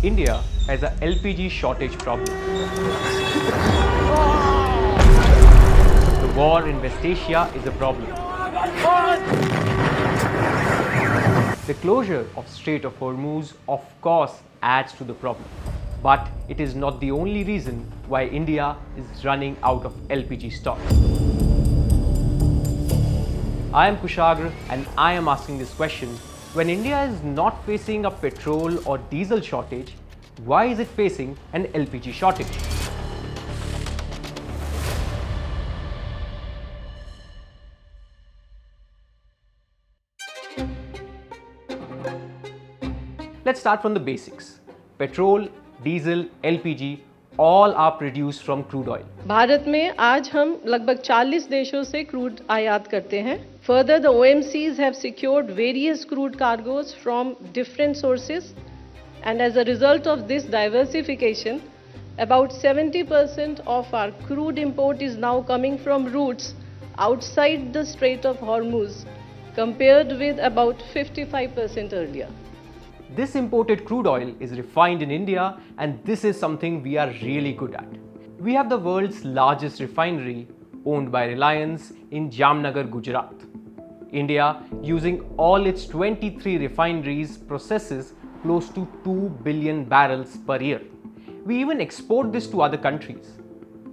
India has a LPG shortage problem. The war in West Asia is a problem. The closure of Strait of Hormuz of course adds to the problem. But it is not the only reason why India is running out of LPG stock. I am Kushagra and I am asking this question: when India is not facing a petrol or diesel shortage, why is it facing an LPG shortage? Let's start from the basics. Petrol, diesel, LPG all are produced from crude oil. Bharat में आज हम लगभग 40 देशों से crude आयात करते हैं. Further, the OMCs have secured various crude cargoes from different sources, and as a result of this diversification, about 70% of our crude import is now coming from routes outside the Strait of Hormuz, compared with about 55% earlier. This imported crude oil is refined in India, and this is something we are really good at. We have the world's largest refinery, owned by Reliance, in Jamnagar, Gujarat. India, using all its 23 refineries, processes close to 2 billion barrels per year. We even export this to other countries.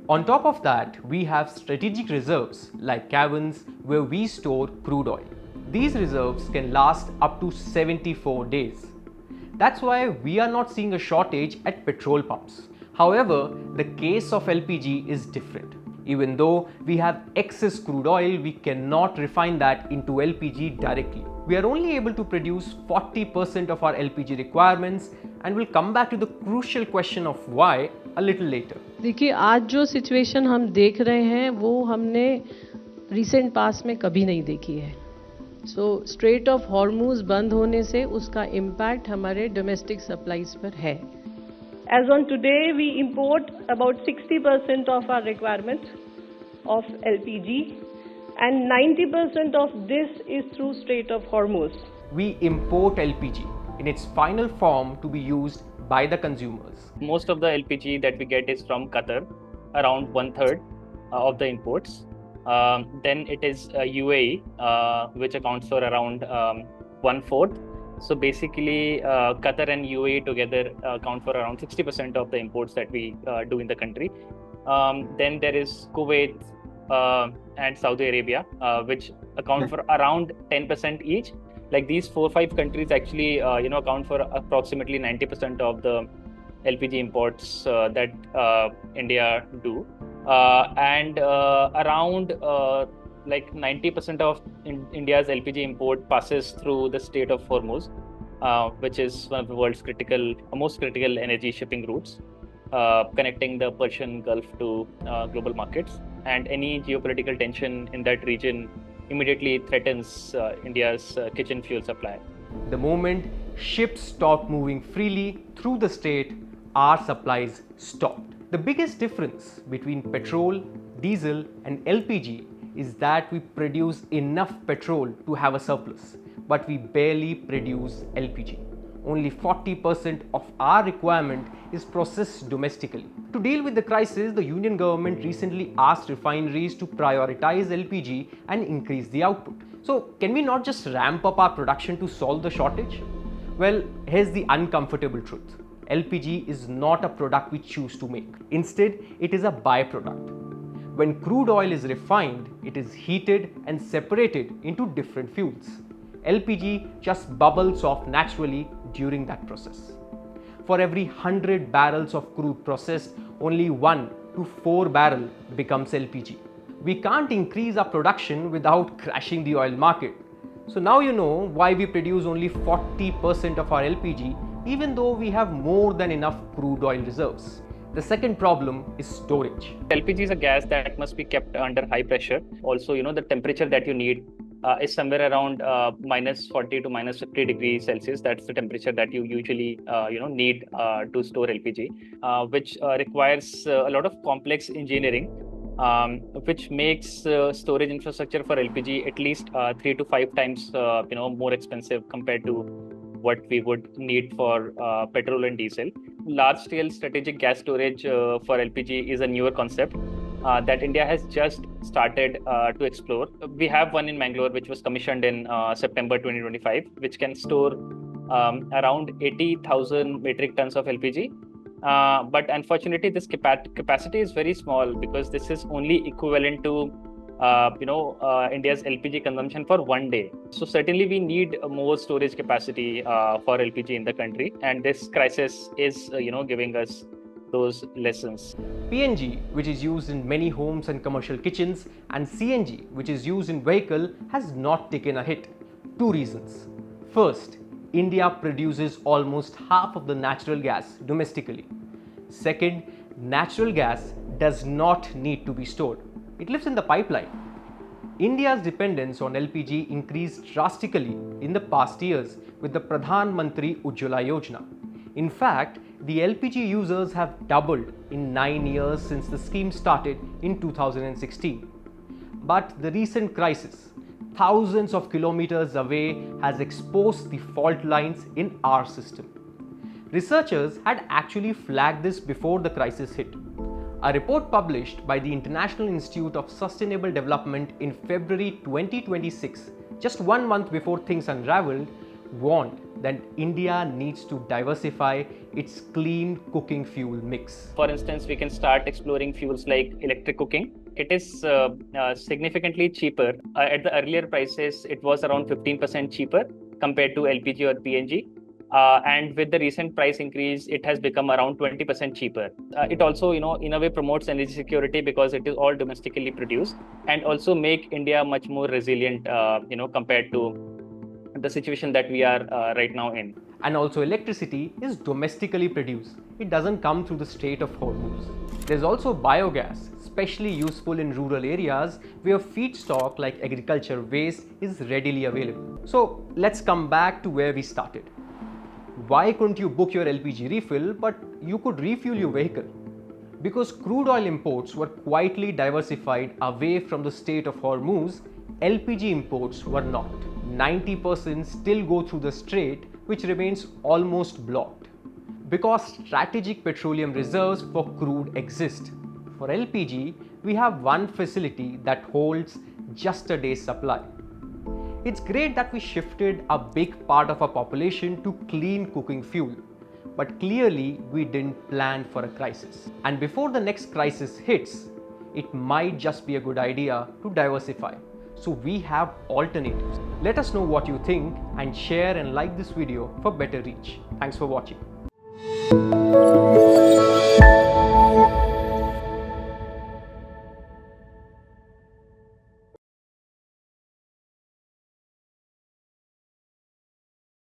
On top of that, we have strategic reserves like caverns where we store crude oil. These reserves can last up to 74 days. That's why we are not seeing a shortage at petrol pumps. However, the case of LPG is different. Even though we have excess crude oil, we cannot refine that into LPG directly. We are only able to produce 40% of our LPG requirements, and we'll come back to the crucial question of why a little later. देखिए, आज जो situation हम देख रहे हैं वो हमने recent past में कभी नहीं देखी है. सो स्ट्रेट ऑफ हॉर्मूज बंद होने से उसका इम्पैक्ट हमारे डोमेस्टिक सप्लाईज पर है. As on today, we import about 60% of our requirement of LPG, and 90% of this is through Strait of Hormuz. We import LPG in its final form to be used by the consumers. Most of the LPG that we get is from Qatar, around 1/3 of the imports. Then it is UAE, which accounts for around 1/4. So basically, Qatar and UAE together account for around 60% of the imports that we do in the country. Then there is Kuwait and Saudi Arabia, which account for around 10% each. Like these 4-5 countries actually, account for approximately 90% of the LPG imports that India do. And around like 90% of India's LPG import passes through the Strait of Hormuz, which is one of the world's most critical energy shipping routes, connecting the Persian Gulf to global markets. And any geopolitical tension in that region immediately threatens India's kitchen fuel supply. The moment ships stop moving freely through the strait, our supplies stopped. The biggest difference between petrol, diesel, and LPG is that we produce enough petrol to have a surplus, but we barely produce LPG. Only 40% of our requirement is processed domestically. To deal with the crisis, the Union government recently asked refineries to prioritize LPG and increase the output. So, can we not just ramp up our production to solve the shortage? Well, here's the uncomfortable truth. LPG is not a product we choose to make. Instead, it is a byproduct. When crude oil is refined, it is heated and separated into different fuels. LPG just bubbles off naturally during that process. For every 100 barrels of crude processed, only 1 to 4 barrels becomes LPG. We can't increase our production without crashing the oil market. So now you know why we produce only 40% of our LPG, even though we have more than enough crude oil reserves. The second problem is storage. LPG is a gas that must be kept under high pressure. Also, the temperature that you need is somewhere around -40 to -50 degrees Celsius. That's the temperature that you usually need to store LPG, which requires a lot of complex engineering, which makes storage infrastructure for LPG at least 3 to 5 times more expensive compared to what we would need for petrol and diesel. Large-scale strategic gas storage for LPG is a newer concept that India has just started to explore. We have one in Mangalore, which was commissioned in September 2025, which can store around 80,000 metric tons of LPG. But unfortunately, this capacity is very small because this is only equivalent to India's LPG consumption for one day. So certainly we need more storage capacity for LPG in the country, and this crisis is giving us those lessons. PNG, which is used in many homes and commercial kitchens, and CNG, which is used in vehicle, has not taken a hit. Two reasons. First, India produces almost half of the natural gas domestically. Second, natural gas does not need to be stored. It lives in the pipeline. India's dependence on LPG increased drastically in the past years with the Pradhan Mantri Ujjwala Yojana. In fact, the LPG users have doubled in 9 years since the scheme started in 2016. But the recent crisis, thousands of kilometers away, has exposed the fault lines in our system. Researchers had actually flagged this before the crisis hit. A report published by the International Institute of Sustainable Development in February 2026, just 1 month before things unraveled, warned that India needs to diversify its clean cooking fuel mix. For instance, we can start exploring fuels like electric cooking. It is significantly cheaper. At the earlier prices, it was around 15% cheaper compared to LPG or PNG. And with the recent price increase, it has become around 20% cheaper. It also, in a way promotes energy security because it is all domestically produced, and also make India much more resilient, compared to the situation that we are right now in. And also electricity is domestically produced. It doesn't come through the Strait of Hormuz. There's also biogas, especially useful in rural areas where feedstock like agriculture waste is readily available. So let's come back to where we started. Why couldn't you book your LPG refill but you could refuel your vehicle? Because crude oil imports were quietly diversified away from the Strait of Hormuz, LPG imports were not. 90% still go through the strait, which remains almost blocked. Because strategic petroleum reserves for crude exist. For LPG, we have one facility that holds just a day's supply. It's great that we shifted a big part of our population to clean cooking fuel, but clearly we didn't plan for a crisis. And before the next crisis hits, it might just be a good idea to diversify. So we have alternatives. Let us know what you think and share and like this video for better reach. Thanks for watching.